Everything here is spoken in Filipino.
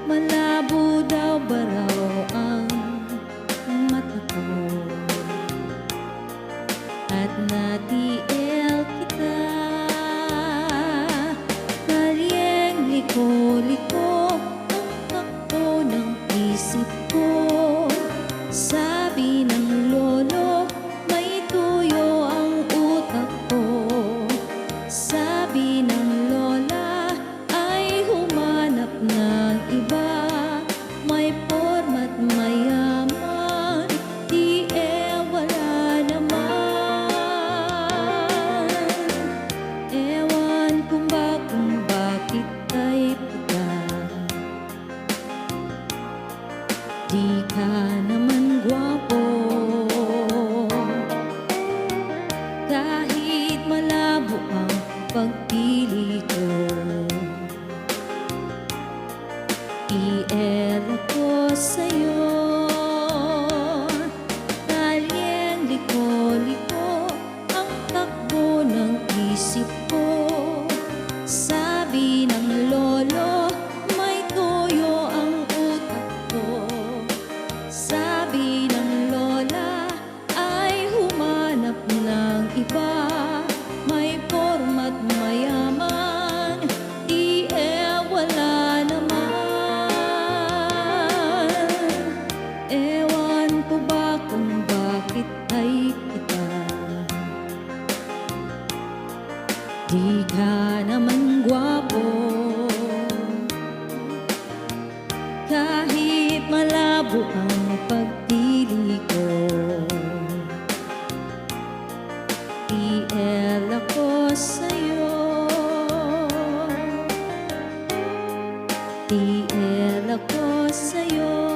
malabo daw ba raw ang mata ko, at natiil kita. Kalyeng liko-liko ang takbo ng isip ko. Sabi ng lolo, may tuyo ang utak ko. Sabi ng lola, ay humanap ng iba. May porma't mayaman, di wala naman. Ewan kung bakit ay pika. Di ka naman gwapo, kahit malabo ang pagpili ko. IL ako sa'yo. Kalyeng liko-liko ang takbo ng isip ko. Sabi ng lolo, may tuyo ang utak ko. Sabi ng lola, ay humanap ng iba. May porma't mayaman, di wala naman. Ewan ko ba kung bakit ay kita. Di ka naman gwapo, kahit malabo ang pagpili ko. IL ako sa'yo. IL ako sa'yo.